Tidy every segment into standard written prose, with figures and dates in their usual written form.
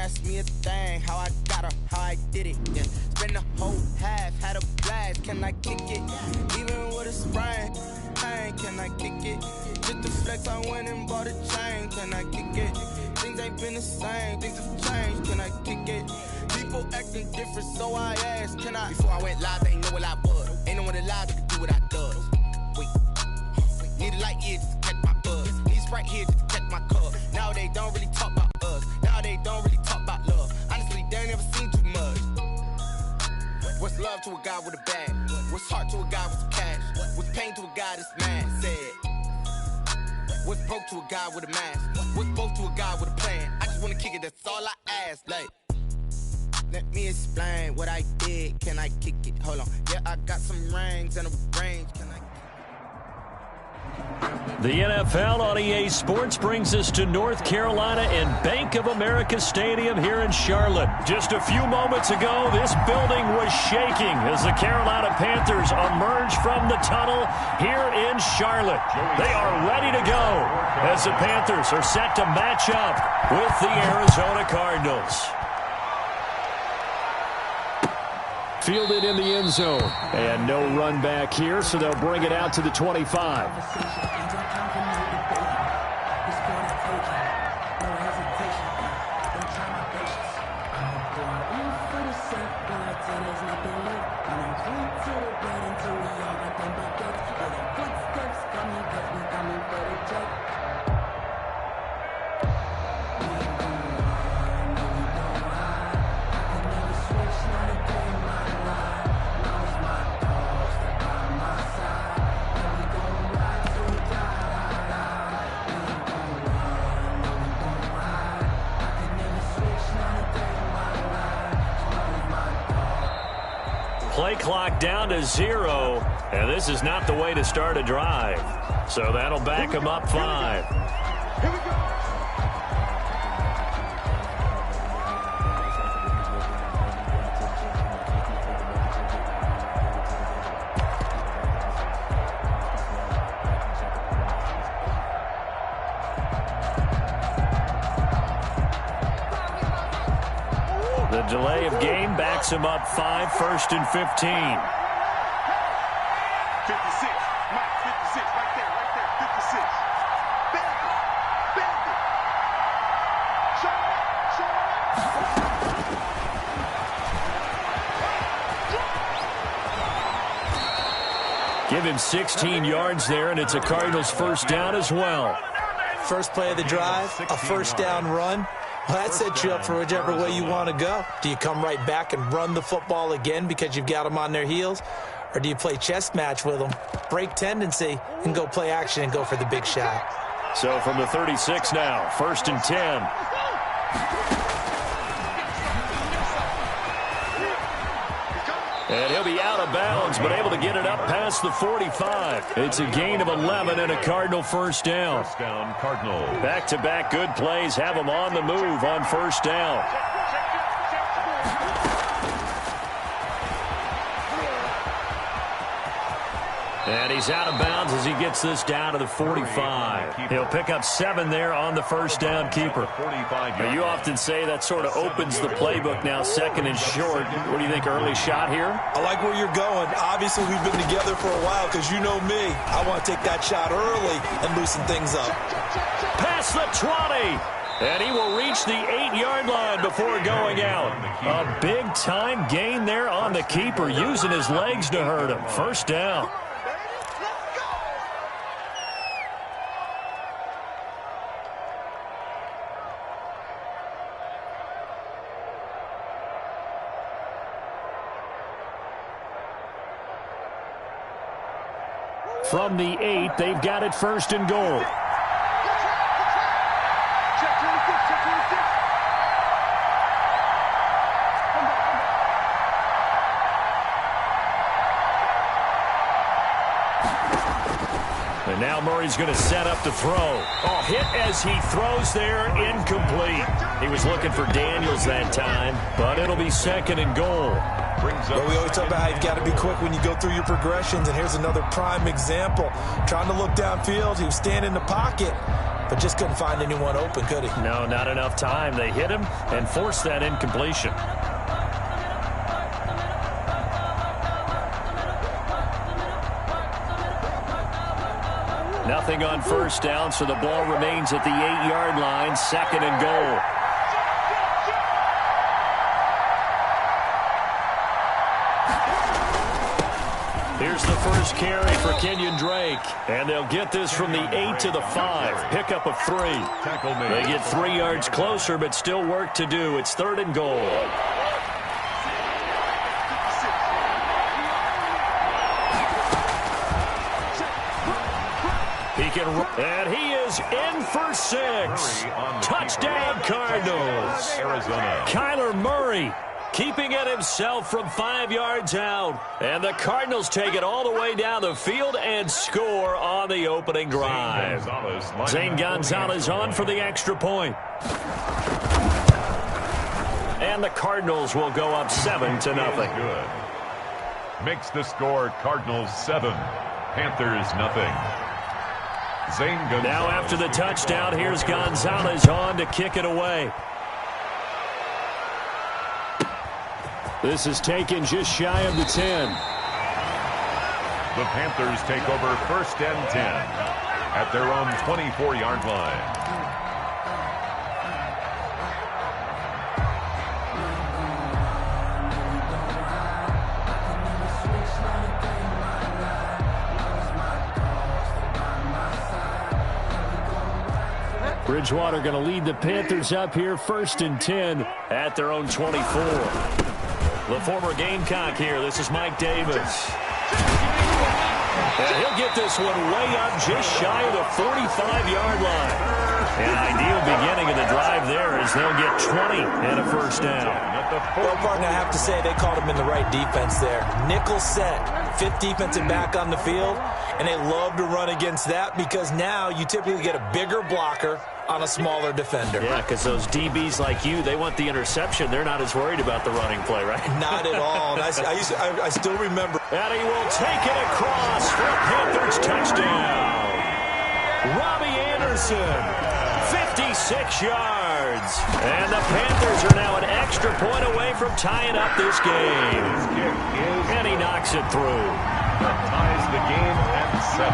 ask me a thing, how I got her, how I did it. Yeah. Spend the whole half, had a blast, can I kick it? Even with a sprain, pain, can I kick it? Just to flex, I went and bought a chain, can I kick it? Things ain't been the same, things have changed, can I kick it? People acting different, so I asked, can I? Before I went live, they ain't know what I was. Ain't no one alive that could do what I does. Wait, need a light year just to catch my buzz. Need Sprite here just to catch my cup. Now they don't really talk about us. Now they don't really talk about love. Honestly, they ain't never seen too much. What's love to a guy with a bag? What's heart to a guy with some cash? What's pain to a guy that's mad? Said. What's broke to a guy with a mask? What's broke to a guy with a plan? I just wanna kick it, that's all I ask. Like, let me explain what I did. Can I kick it? Hold on. Yeah, I got some rings and a range. Can I? The NFL on EA Sports brings us to North Carolina and Bank of America Stadium here in Charlotte. Just a few moments ago, this building was shaking as the Carolina Panthers emerge from the tunnel here in Charlotte. They are ready to go as the Panthers are set to match up with the Arizona Cardinals. Fielded in the end zone. And no run back here, so they'll bring it out to the 25. Play clock down to 0, and this is not the way to start a drive. So that'll back them up 5. Here we go. The delay of game backs him up 5, 1st and 15. 56. Mike, 56. Right there. 56. Bandit. Show Give him 16 yards there, and it's a Cardinals first down as well. First play of the drive, a first down run. Well, that sets you up for whichever way you want to go. Do you come right back and run the football again because you've got them on their heels? Or do you play chess match with them, break tendency, and go play action and go for the big shot? So from the 36 now, 1st and 10. And he'll be out of bounds, but able to get it up past the 45. It's a gain of 11 and a Cardinal first down. First down, Cardinal. Back-to-back good plays have them on the move on first down. And he's out of bounds as he gets this down to the 45. He'll pick up 7 there on the first down keeper. Now, you often say that sort of opens the playbook now, 2nd and short. What do you think, early shot here? I like where you're going. Obviously, we've been together for a while because you know me. I want to take that shot early and loosen things up. Past the 20. And he will reach the 8-yard line before going out. A big-time gain there on the keeper, using his legs to hurt him. First down. From the 8, they've got it 1st and goal. And now Murray's going to set up to throw. Oh, hit as he throws there, incomplete. He was looking for Daniels that time, but it'll be 2nd and goal. Well, we always talk about how you've got to be quick when you go through your progressions, and here's another prime example. Trying to look downfield, he was standing in the pocket, but just couldn't find anyone open, could he? No, not enough time. They hit him and forced that incompletion. Nothing on first down, so the ball remains at the 8-yard line, 2nd and goal. Here's the first carry for Kenyon Drake. And they'll get this from the 8 to the 5. Pickup of 3. They get 3 yards closer, but still work to do. It's 3rd and goal. And he is in for 6. Touchdown, Cardinals. Arizona. Kyler Murray keeping it himself from 5 yards out. And the Cardinals take it all the way down the field and score on the opening drive. Zane Gonzalez on for the extra point. And the Cardinals will go up 7-0. Good. Makes the score Cardinals 7, Panthers nothing. Zane Gonzalez. Now after the touchdown, here's Gonzalez on to kick it away. This is taken just shy of the 10. The Panthers take over 1st and 10 at their own 24-yard line. Bridgewater going to lead the Panthers up here 1st and 10 at their own 24. The former Gamecock here. This is Mike Davis. And he'll get this one way up just shy of the 45-yard line. An ideal beginning of the drive there as they'll get 20 and a first down. Well, partner, I have to say they called him in the right defense there. Nickel set, 5th defensive back on the field, and they love to run against that because now you typically get a bigger blocker on a smaller defender. Yeah, because those DBs like you, they want the interception. They're not as worried about the running play, right? Not at all. And I still remember. And he will take it across for a Panthers touchdown. Robbie Anderson, 56 yards. And the Panthers are now an extra point away from tying up this game. And he knocks it through. That ties the game at 7.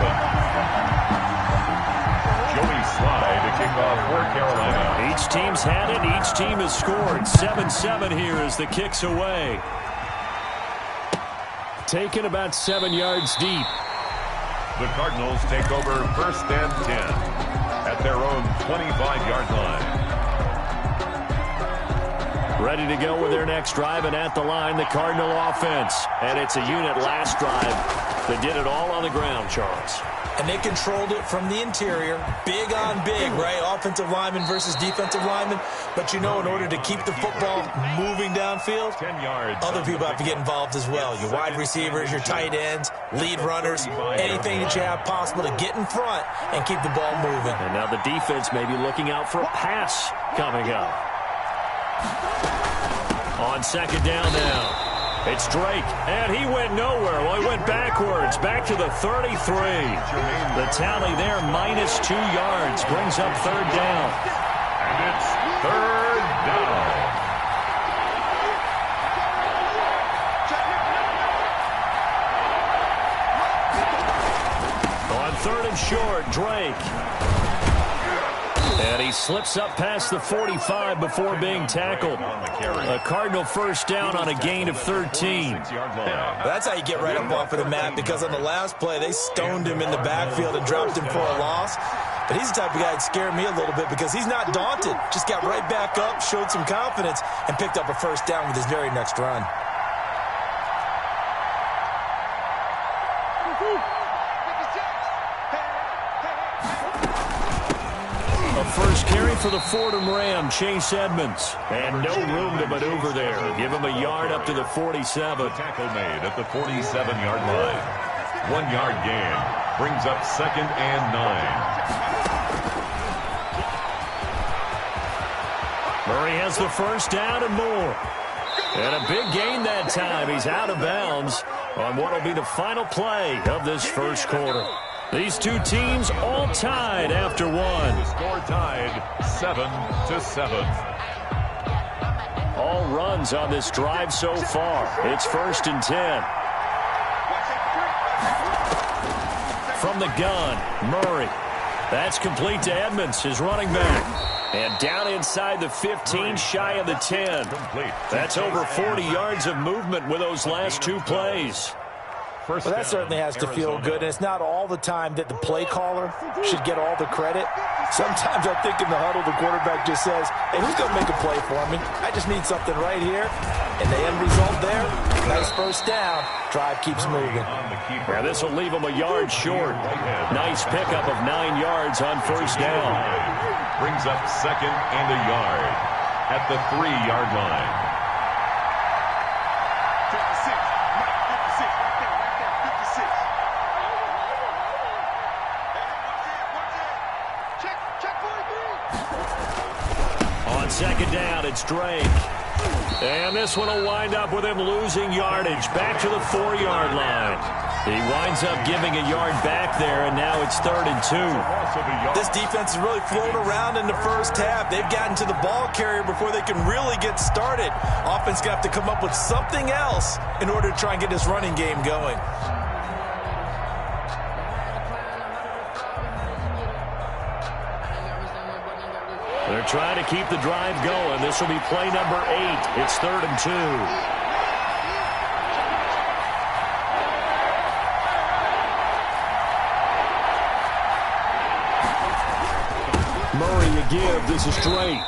Joey Sly to kick off for Carolina. Each team's had it. Each team has scored. 7-7 here as the kick's away. Taken about 7 yards deep. The Cardinals take over 1st and 10 at their own 25-yard line. Ready to go with their next drive, and at the line, the Cardinal offense. And it's a unit last drive that did it all on the ground, Charles. And they controlled it from the interior, big on big, right? Offensive lineman versus defensive lineman. But, you know, in order to keep the football moving downfield, 10 yards. other people have to get involved as well. Your wide receivers, your tight ends, lead runners, anything that you have possible to get in front and keep the ball moving. And now the defense may be looking out for a pass coming up. On 2nd down now. It's Drake, and he went nowhere. Well, he went backwards, back to the 33. The tally there, -2 yards, brings up 3rd down. And it's 3rd down. On 3rd and short, Drake. And he slips up past the 45 before being tackled. A Cardinal first down on a gain of 13. That's how you get right up off of the mat, because on the last play, they stoned him in the backfield and dropped him for a loss. But he's the type of guy that scared me a little bit because he's not daunted. Just got right back up, showed some confidence, and picked up a first down with his very next run. First carry for the Fordham Ram, Chase Edmonds. And no room to maneuver there. Give him a yard up to the 47. Tackle made at the 47-yard line. 1 yard gain. Brings up 2nd and 9. Murray has the first down and more. And a big gain that time. He's out of bounds on what will be the final play of this first quarter. These two teams all tied after one. The score tied 7-7. All runs on this drive so far. It's 1st and 10. From the gun, Murray. That's complete to Edmonds, his running back. And down inside the 15, shy of the 10. That's over 40 yards of movement with those last two plays. Well, that certainly has to feel good, and it's not all the time that the play caller should get all the credit. Sometimes I think in the huddle, the quarterback just says, hey, who's going to make a play for me? I just need something right here. And the end result there, nice first down. Drive keeps moving. Yeah, this will leave him a yard short. Nice pickup of 9 yards on first down. Brings up 2nd and a yard at the 3-yard line. On 2nd down, it's Drake. And this one will wind up with him losing yardage back to the 4-yard line. He winds up giving a yard back there, and now it's 3rd and 2. This defense is really floating around in the first half. They've gotten to the ball carrier before they can really get started. Offense going to have to come up with something else in order to try and get this running game going. They're trying to keep the drive going. This will be play number 8. It's 3rd and 2. Murray again. This is Drake.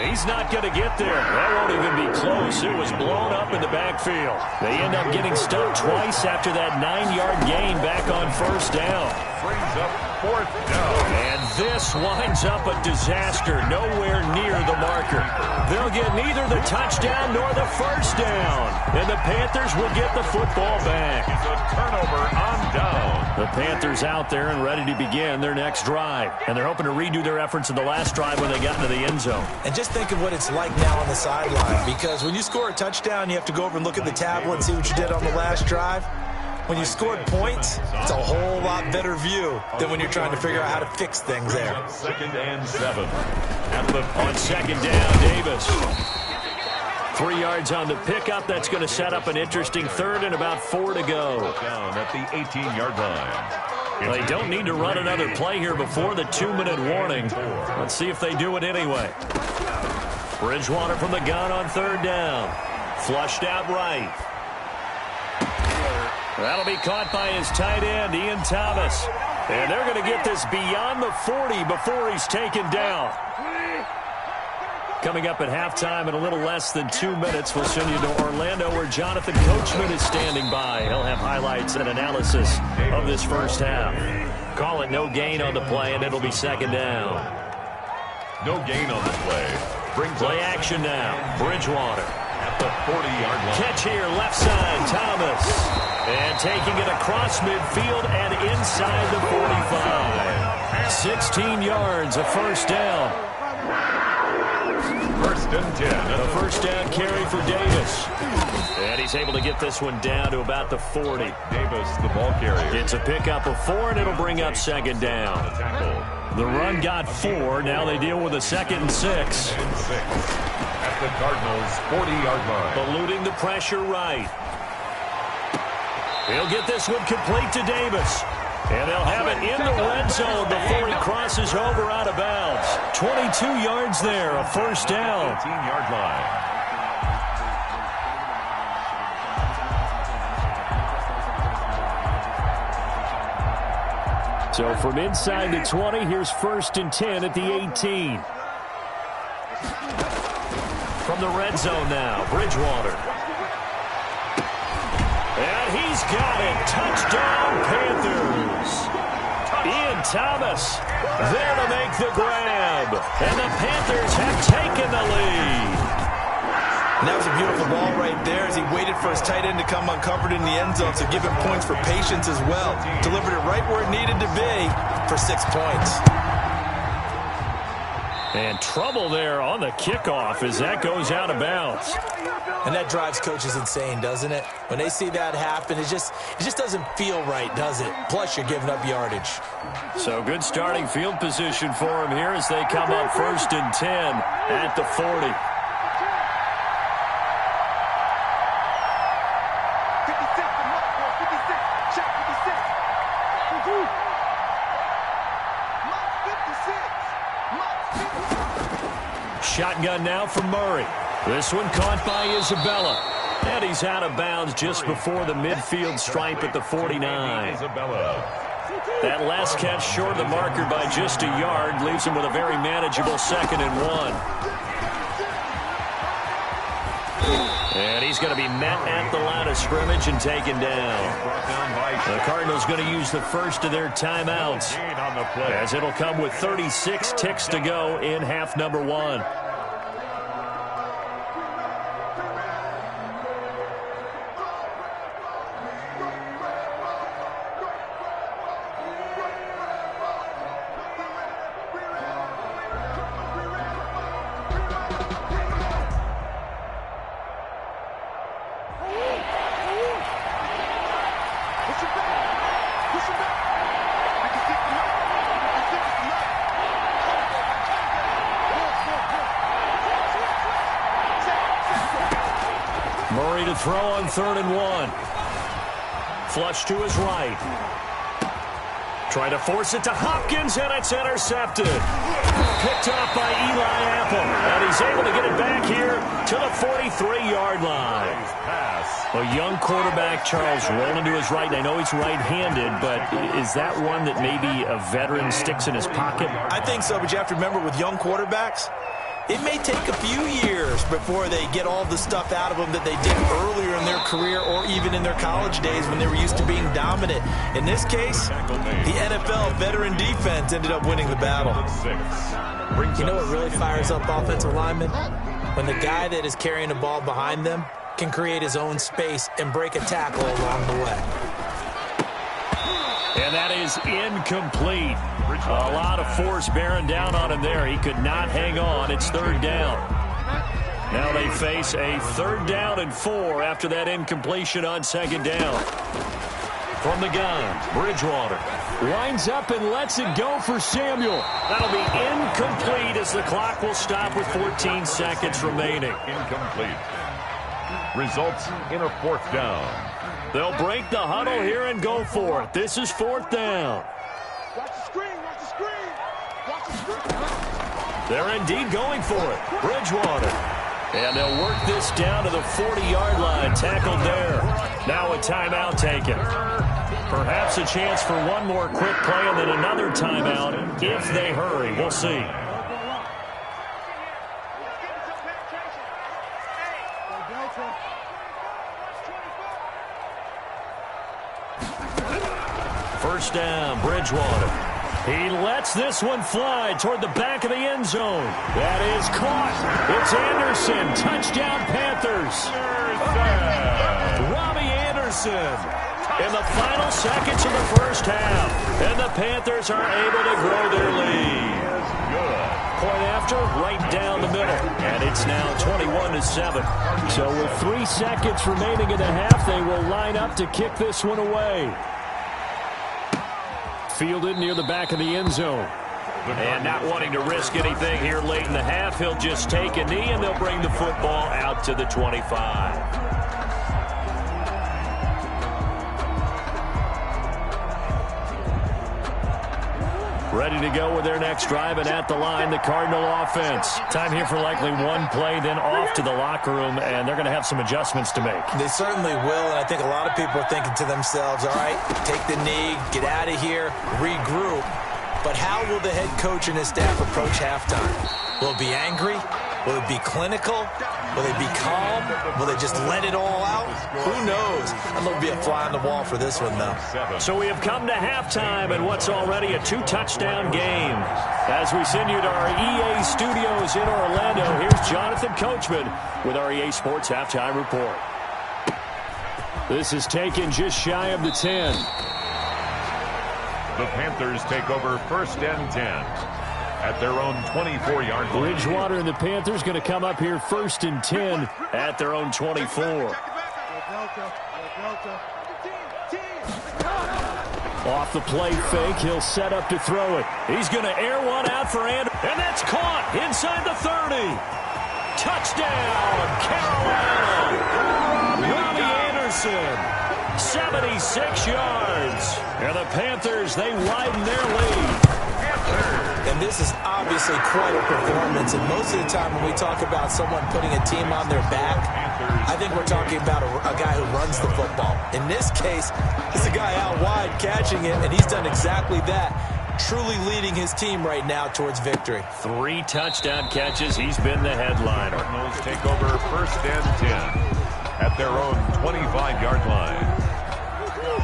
He's not going to get there. That won't even be close. It was blown up in the backfield. They end up getting stuck twice after that 9-yard gain back on first down. Brings up 4th down. And this winds up a disaster nowhere near the marker. They'll get neither the touchdown nor the first down. And the Panthers will get the football back. It's a turnover on down. The Panthers out there and ready to begin their next drive. And they're hoping to redo their efforts in the last drive when they got into the end zone. And just think of what it's like now on the sideline, because when you score a touchdown, you have to go over and look at the tablet and see what you did on the last drive. When you scored points, it's a whole lot better view than when you're trying to figure out how to fix things there. 2nd and 7. On 2nd down, Davis. 3 yards on the pickup. That's going to set up an interesting 3rd and about 4 to go. Down at the 18-yard line. They don't need to run another play here before the 2-minute warning. Let's see if they do it anyway. Bridgewater from the gun on 3rd down. Flushed out right. That'll be caught by his tight end, Ian Thomas. And they're going to get this beyond the 40 before he's taken down. Coming up at halftime in a little less than 2 minutes, we'll send you to Orlando where Jonathan Coachman is standing by. He'll have highlights and analysis of this first half. Call it no gain on the play, and it'll be 2nd down. No gain on the play. Brings play action now. Bridgewater. At the 40-yard line. Catch here, left side, Thomas. And taking it across midfield and inside the 45. 16 yards, a first down. 1st and 10. A first down carry for Davis. And he's able to get this one down to about the 40. Davis, the ball carrier. It's a pickup of 4, and it'll bring up 2nd down. The run got 4. Now they deal with a 2nd and 6. At the Cardinals' 40-yard line. Eluding the pressure right. He'll get this one complete to Davis. And they'll have it in the red zone before he crosses over out of bounds. 22 yards there, a first down. 18-yard line. So from inside the 20, here's 1st and 10 at the 18. From the red zone now, Bridgewater. And he's got it. Touchdown, Panthers. Ian Thomas there to make the grab. And the Panthers have taken the lead. And that was a beautiful ball right there as he waited for his tight end to come uncovered in the end zone, so give him points for patience as well. Delivered it right where it needed to be for 6 points. And trouble there on the kickoff as that goes out of bounds. And that drives coaches insane, doesn't it? When they see that happen, it just doesn't feel right, does it? Plus, you're giving up yardage. So good starting field position for them here as they come up 1st and 10 at the 40. 56. Shotgun now from Murray. This one caught by Isabella. And he's out of bounds just before the midfield stripe at the 49. That last catch short of the marker by just a yard leaves him with a very manageable 2nd and 1. And he's going to be met at the line of scrimmage and taken down. The Cardinals going to use the first of their timeouts as it'll come with 36 ticks to go in half number 1. Murray to throw on 3rd and 1. Flush to his right. Trying to force it to Hopkins, and it's intercepted. Picked up by Eli Apple, and he's able to get it back here to the 43-yard line. A young quarterback, Charles, rolling to his right. I know he's right-handed, but is that one that maybe a veteran sticks in his pocket? I think so, but you have to remember with young quarterbacks, it may take a few years before they get all the stuff out of them that they did earlier in their career or even in their college days when they were used to being dominant. In this case, the NFL veteran defense ended up winning the battle. You know what really fires up offensive linemen? When the guy that is carrying the ball behind them can create his own space and break a tackle along the way. And that is incomplete. A lot of force bearing down on him there. He could not hang on. It's 3rd down. Now they face a 3rd down and 4 after that incompletion on 2nd down. From the gun, Bridgewater winds up and lets it go for Samuel. That'll be incomplete as the clock will stop with 14 seconds remaining. Incomplete. Results in a 4th down. They'll break the huddle here and go for it. This is 4th down. Watch the screen, watch the screen. Watch the screen. They're indeed going for it. Bridgewater. And they'll work this down to the 40-yard line. Tackled there. Now a timeout taken. Perhaps a chance for one more quick play and then another timeout if they hurry. We'll see. First down, Bridgewater. He lets this one fly toward the back of the end zone. That is caught. It's Anderson. Touchdown, Panthers. Robbie Anderson in the final seconds of the first half. And the Panthers are able to grow their lead. Point after, right down the middle. And it's now 21-7. So with 3 seconds remaining in the half, they will line up to kick this one away. Fielded near the back of the end zone. And not wanting to risk anything here late in the half, he'll just take a knee and they'll bring the football out to the 25. Ready to go with their next drive, and at the line, the Cardinal offense. Time here for likely one play, then off to the locker room, and they're going to have some adjustments to make. They certainly will, and I think a lot of people are thinking to themselves, all right, take the knee, get out of here, regroup. But how will the head coach and his staff approach halftime? Will it be angry? Will it be clinical? Will they be calm? Will they just let it all out? Who knows? I'm going to be a fly on the wall for this one, though. So we have come to halftime in what's already a 2-touchdown game. As we send you to our EA studios in Orlando, here's Jonathan Coachman with our EA Sports Halftime Report. This is taken just shy of the 10. The Panthers take over 1st and 10. at their own 24-yard line. Bridgewater and the Panthers going to come up here 1st and 10 at their own 24. Off the play fake, he'll set up to throw it. He's going to air one out for Anderson, and that's caught inside the 30. Touchdown, Carolina. Robbie Anderson, 76 yards. And the Panthers, they widen their lead. And this is obviously quite a performance. And most of the time when we talk about someone putting a team on their back, I think we're talking about a guy who runs the football. In this case, it's a guy out wide catching it, and he's done exactly that, truly leading his team right now towards victory. 3 touchdown catches. He's been the headliner. Cardinals take over 1st and 10 at their own 25-yard line.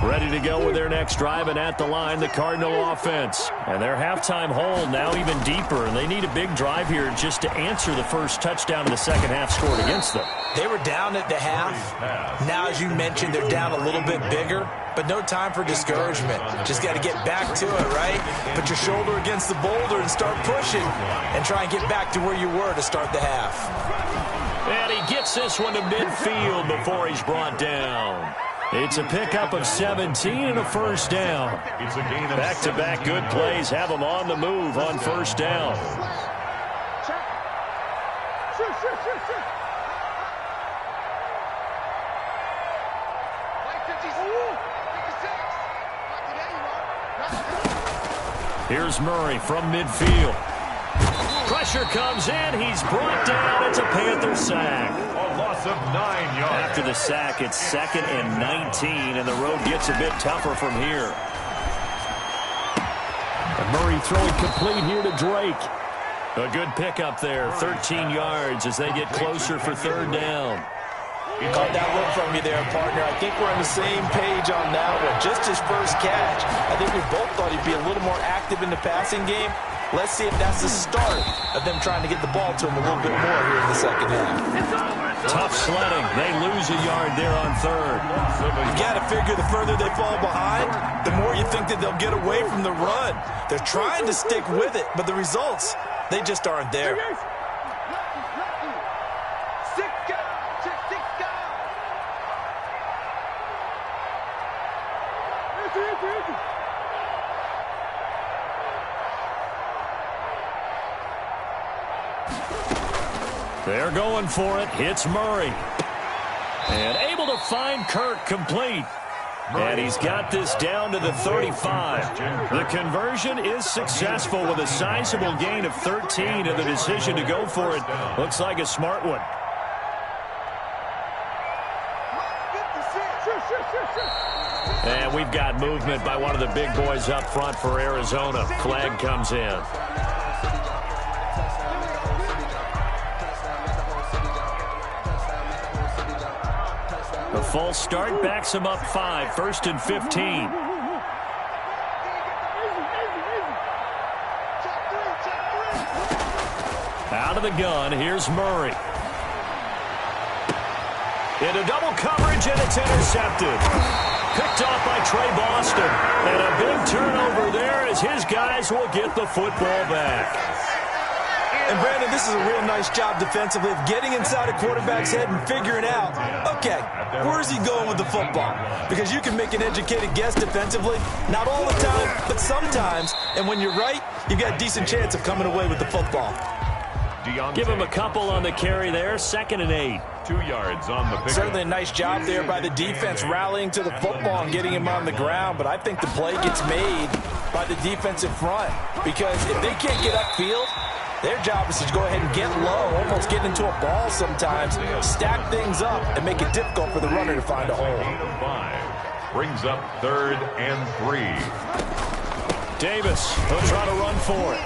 Ready to go with their next drive, and at the line, the Cardinal offense. And their halftime hole now even deeper, and they need a big drive here just to answer the first touchdown in the second half scored against them. They were down at the half. Now, as you mentioned, they're down a little bit bigger, but no time for discouragement. Just got to get back to it, right? Put your shoulder against the boulder and start pushing and try and get back to where you were to start the half. And he gets this one to midfield before he's brought down. It's a pickup of 17 and a first down. It's a gain of back-to-back good plays have them on the move on first down. Here's Murray from midfield. Pressure comes in. He's brought down. It's a Panther sack. a loss of 9 yards. After the sack, it's 2nd and 19, and the road gets a bit tougher from here. And Murray throwing complete here to Drake. A good pickup there, 13 yards as they get closer for 3rd down. Caught that look from you there, partner. I think we're on the same page on that one. Just his first catch. I think we both thought he'd be a little more active in the passing game. Let's see if that's the start of them trying to get the ball to him a little bit more here in the second half. Tough sledding. They lose a yard there on 3rd. You got to figure the further they fall behind, the more you think that they'll get away from the run. They're trying to stick with it, but the results, they just aren't there. They're going for it. Hits Murray. And able to find Kirk complete. And he's got this down to the 35. The conversion is successful with a sizable gain of 13, and the decision to go for it looks like a smart one. And we've got movement by one of the big boys up front for Arizona. Flag comes in. A false start backs him up 5, 1st and 15. Out of the gun, here's Murray. Into double coverage, and it's intercepted. Picked off by Trey Boston. And a big turnover there as his guys will get the football back. And, Brandon, this is a real nice job defensively of getting inside a quarterback's head and figuring out, okay, where's he going with the football? Because you can make an educated guess defensively, not all the time, but sometimes. And when you're right, you've got a decent chance of coming away with the football. Give him a couple on the carry there, 2nd and 8. 2 yards on the pick. Certainly a nice job there by the defense rallying to the football and getting him on the ground, but I think the play gets made by the defensive front because if they can't get upfield, their job is to go ahead and get low, almost get into a ball sometimes, stack things up, and make it difficult for the runner to find a hole. Brings up 3rd and 3. Davis, he'll try to run for it.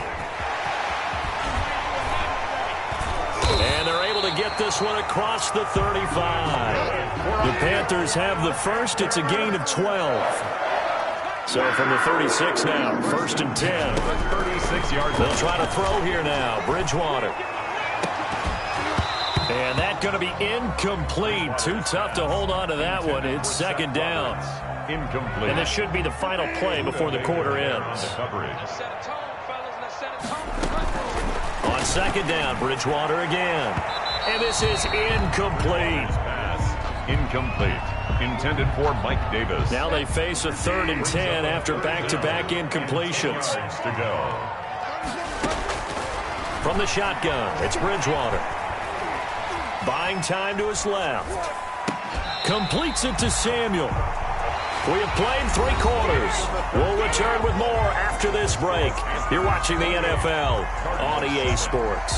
And they're able to get this one across the 35. The Panthers have the first. It's a gain of 12. So from the 36 now, 1st and 10. 36 yards. They'll try to throw here now. Bridgewater. And that's going to be incomplete. Too tough to hold on to that one. It's 2nd down. Incomplete. And this should be the final play before the quarter ends. The coverage. Set a tone, fellas. Let's set a tone. On second down, Bridgewater again. And this is incomplete. Pass incomplete. Intended for Mike Davis. Now they face a 3rd and 10 after back-to-back incompletions. To go. From the shotgun, it's Bridgewater. Buying time to his left. Completes it to Samuel. We have played 3 quarters. We'll return with more after this break. You're watching the NFL on EA Sports.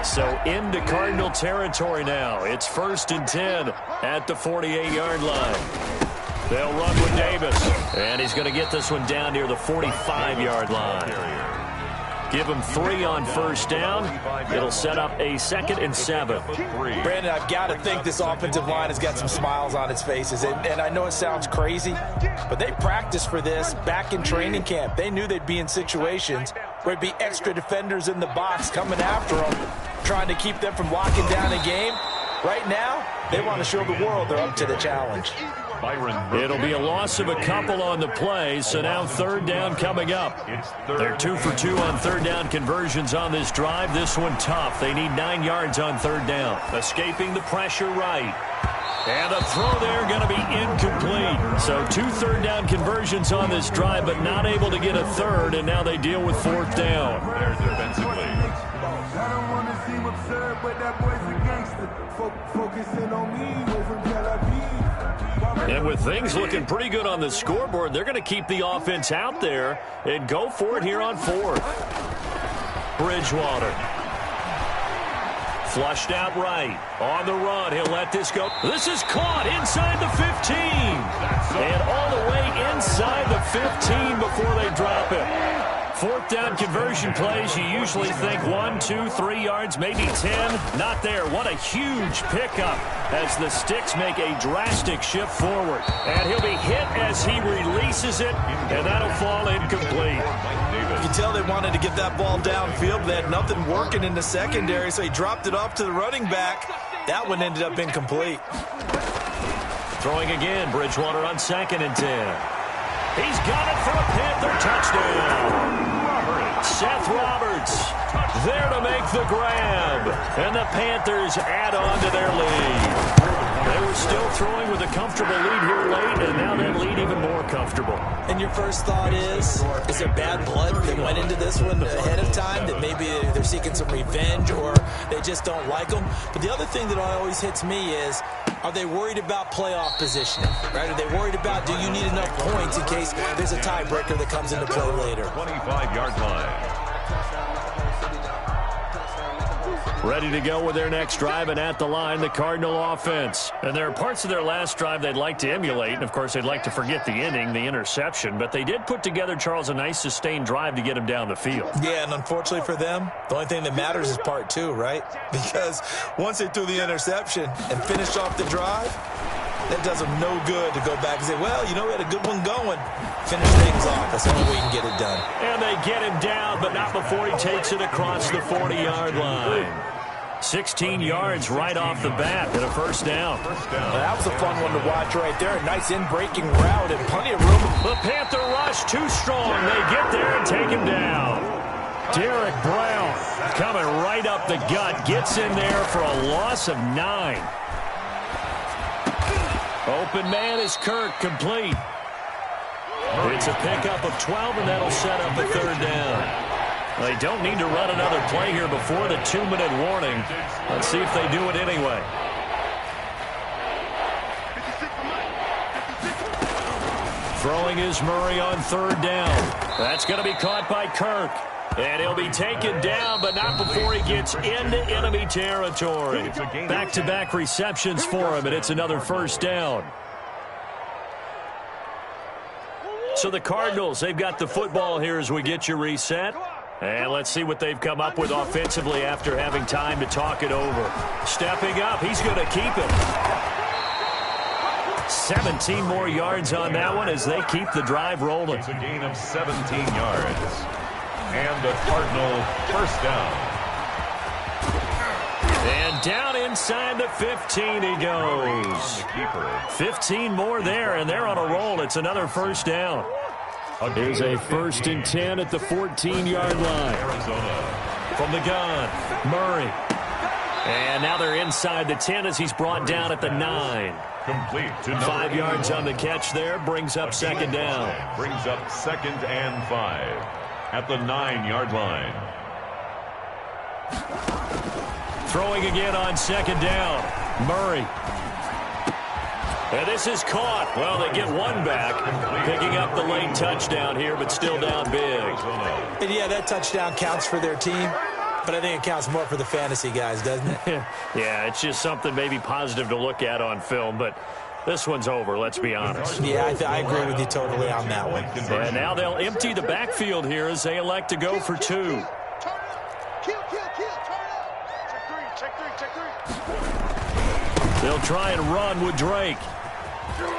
So into Cardinal territory now. It's 1st and 10 at the 48-yard line. They'll run with Davis. And he's going to get this one down near the 45-yard line. Give him 3 on 1st down. It'll set up a 2nd and 7. Brandon, I've got to think this offensive line has got some smiles on its faces. And I know it sounds crazy, but they practiced for this back in training camp. They knew they'd be in situations where there'd be extra defenders in the box coming after them, trying to keep them from locking down a game. Right now, they want to show the world they're up to the challenge. It'll be a loss of a couple on the play, so now 3rd down coming up. They're 2 for 2 on 3rd down conversions on this drive. This one tough. They need 9 yards on 3rd down. Escaping the pressure right. And a throw there going to be incomplete. So 2 3rd down conversions on this drive, but not able to get a 3rd, and now they deal with 4th down. There defensively. I don't want to seem absurd, but that boy's a gangster. Focusing on me, over Tel Aviv. And with things looking pretty good on the scoreboard, they're going to keep the offense out there and go for it here on 4th. Bridgewater. Flushed out right. On the run, he'll let this go. This is caught inside the 15. And all the way inside the 15 before they drop it. 4th down conversion plays, you usually think 1, 2, 3 yards, maybe 10. Not there. What a huge pickup as the sticks make a drastic shift forward. And he'll be hit as he releases it, and that'll fall incomplete. You can tell they wanted to get that ball downfield. They had nothing working in the secondary, so he dropped it off to the running back. That one ended up incomplete. Throwing again, Bridgewater on 2nd and 10. He's got it for a Panther touchdown. Seth Roberts there to make the grab. And the Panthers add on to their lead. They were still throwing with a comfortable lead here late, and now that lead even more comfortable. And your first thought is there bad blood that went into this one ahead of time, that maybe they're seeking some revenge or they just don't like them? But the other thing that always hits me is, are they worried about playoff positioning? Right? Are they worried about, do you need enough points in case there's a tiebreaker that comes into play later? 25-yard line. Ready to go with their next drive, and at the line, the Cardinal offense. And there are parts of their last drive they'd like to emulate, and of course they'd like to forget the inning, the interception, but they did put together, Charles, a nice sustained drive to get him down the field. Yeah, and unfortunately for them, the only thing that matters is part 2, right? Because once they threw the interception and finished off the drive, that does them no good to go back and say, well, you know, we had a good one going. Finish things off. That's the only way you can get it done. And they get him down, but not before he takes it across the 40-yard line. 16 yards right off the bat and a 1st down. That was a fun one to watch right there. A nice in-breaking route and plenty of room. The Panther rush too strong. They get there and take him down. Derek Brown coming right up the gut. Gets in there for a loss of 9. Open man is Kirk, complete. It's a pickup of 12, and that'll set up a 3rd down. They don't need to run another play here before the 2-minute warning. Let's see if they do it anyway. Throwing is Murray on 3rd down. That's going to be caught by Kirk. And he'll be taken down, but not before he gets into enemy territory. Back-to-back receptions for him, and it's another 1st down. So the Cardinals, they've got the football here as we get you reset. And let's see what they've come up with offensively after having time to talk it over. Stepping up, he's going to keep it. 17 more yards on that one as they keep the drive rolling. It's a gain of 17 yards. And the Cardinal 1st down. And down inside the 15 he goes. 15 more there, and they're on a roll. It's another 1st down. Here's a 1st and 10 at the 14-yard line. Arizona. From the gun, Murray. And now they're inside the 10 as he's brought down at the 9. Complete to 5 yards on the catch there. Brings up 2nd down. Brings up 2nd and 5 at the 9-yard line. Throwing again on 2nd down. Murray. And this is caught. Well, they get one back. Picking up the late touchdown here, but still down big. And yeah, that touchdown counts for their team. But I think it counts more for the fantasy guys, doesn't it? Yeah, it's just something maybe positive to look at on film, but this one's over, let's be honest. Yeah, I agree with you totally on that one. And now they'll empty the backfield here as they elect to go for 2. They'll try and run with Drake.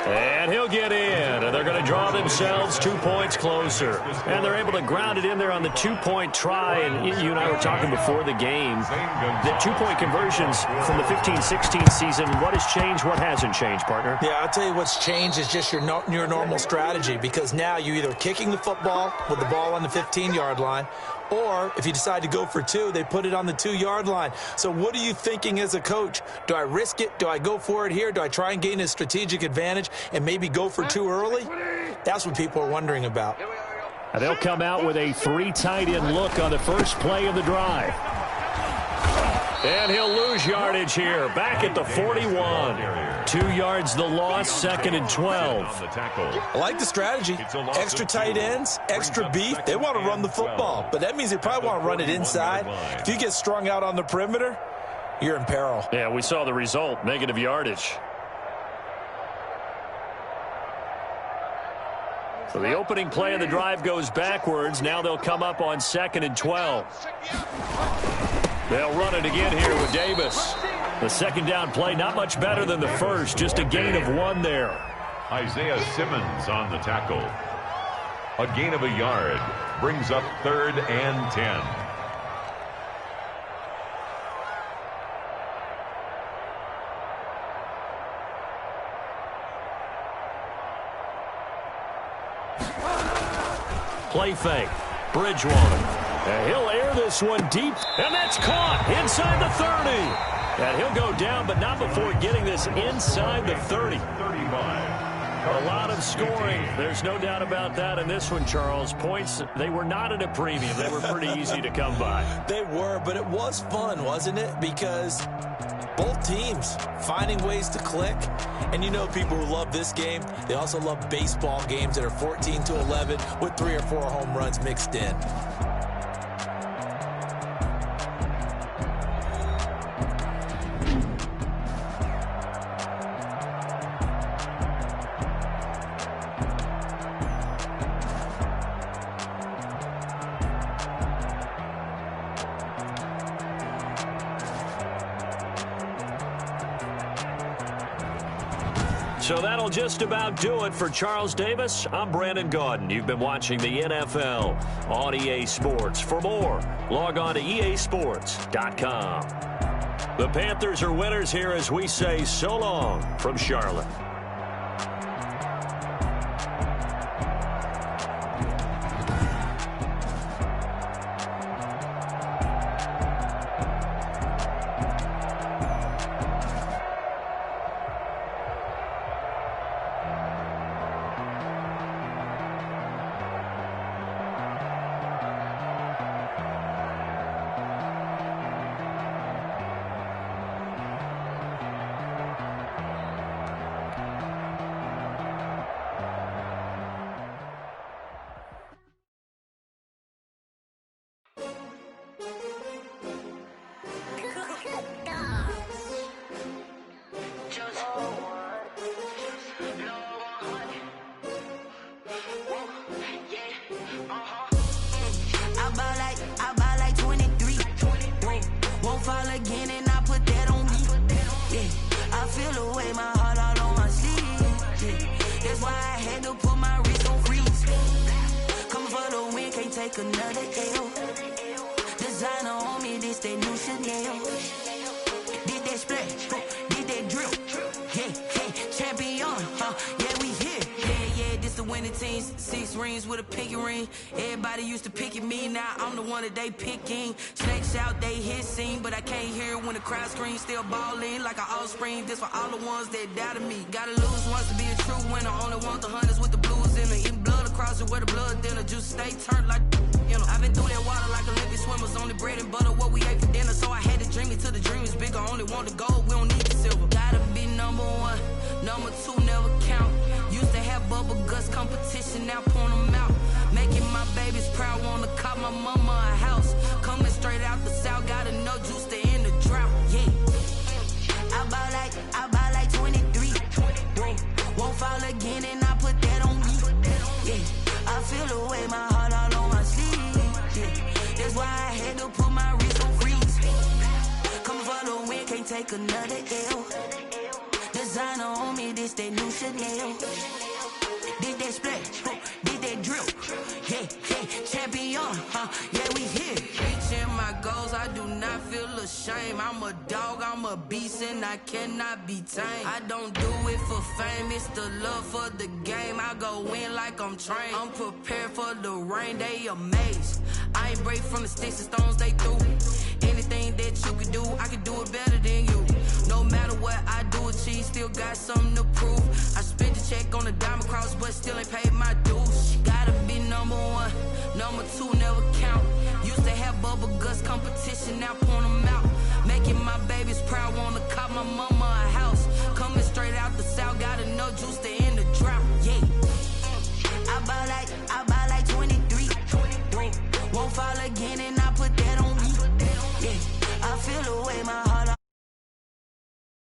And he'll get in, and they're going to draw themselves 2 points closer. And they're able to ground it in there on the 2-point try. And you and I were talking before the game. The 2-point conversions from the 15-16 season, what has changed, what hasn't changed, partner? Yeah, I'll tell you what's changed is just your normal strategy, because now you're either kicking the football with the ball on the 15-yard line, or if you decide to go for 2, they put it on the 2-yard line. So what are you thinking as a coach? Do I risk it? Do I go for it here? Do I try and gain a strategic advantage and maybe go for 2 early? That's what people are wondering about. And they'll come out with a 3 tight end look on the first play of the drive. And he'll lose yardage here. Back at the 41. 2 yards the loss, 2nd and 12. I like the strategy. Extra tight ends, extra beef. They want to run the football, but that means they probably want to run it inside. If you get strung out on the perimeter, you're in peril. Yeah, we saw the result, negative yardage. So the opening play of the drive goes backwards. Now they'll come up on 2nd and 12. They'll run it again here with Davis. The 2nd down play, not much better than the first, just a gain of 1 there. Isaiah Simmons on the tackle. A gain of a yard brings up 3rd and 10. Play fake. Bridgewater. And he'll air this one deep, and that's caught inside the 30. And he'll go down, but not before getting this inside the 30. 35. A lot of scoring. There's no doubt about that in this one, Charles. Points, they were not at a premium. They were pretty easy to come by. They were, but it was fun, wasn't it? Because both teams finding ways to click. And you know people who love this game, they also love baseball games that are 14-11 with 3 or 4 home runs mixed in. So that'll just about do it for Charles Davis. I'm Brandon Gaudin. You've been watching the NFL on EA Sports. For more, log on to easports.com. The Panthers are winners here as we say so long from Charlotte. Winning teams, 6 rings. jeans with a pinky ring. Everybody used to pick at me, now I'm the one that they picking. Snakes out, they hissing, but I can't hear it when the crowd screams. Still balling like an offspring. This for all the ones that doubted me. Gotta lose once to be a true winner. Only want the hunters with the blues in it. Eating blood across it where the blood dinner. Juice stay turned like, you know. I've been through that water like Olympic swimmers. Only bread and butter what we ate for dinner. So I had to dream it till the dream is bigger. Only want the gold, we don't need the silver. Gotta be number one, number two never count. Used to have bubble guts competition, now point them out. Making my babies proud, wanna cop my mama a house. Coming straight out the south, gotta know juice to end the drought. Yeah, I bought like 23. Whoa, won't fall again and I put that on me. Yeah, I feel the way, my heart all on my sleeve. Yeah, that's why I had to put my wrist on freeze. Come for the win, can't take another L. Designer on me, this that new Chanel. Did that splash, did that drip. Yeah, champion, yeah, we here. Reaching my goals, I do not feel ashamed. I'm a dog, I'm a beast, and I cannot be tamed. I don't do it for fame, it's the love for the game. I go in like I'm trained. I'm prepared for the rain, they amazed. I ain't break from the sticks and stones they threw. Anything that you can do, I can do it better than you. No matter what I do, achieve, still got something to prove. I spent the check on the diamond cross, but still ain't paid my dues. Gotta be number one, number two never count. Used to have bubble guts competition, now point them out. Making my babies proud, wanna cop my mama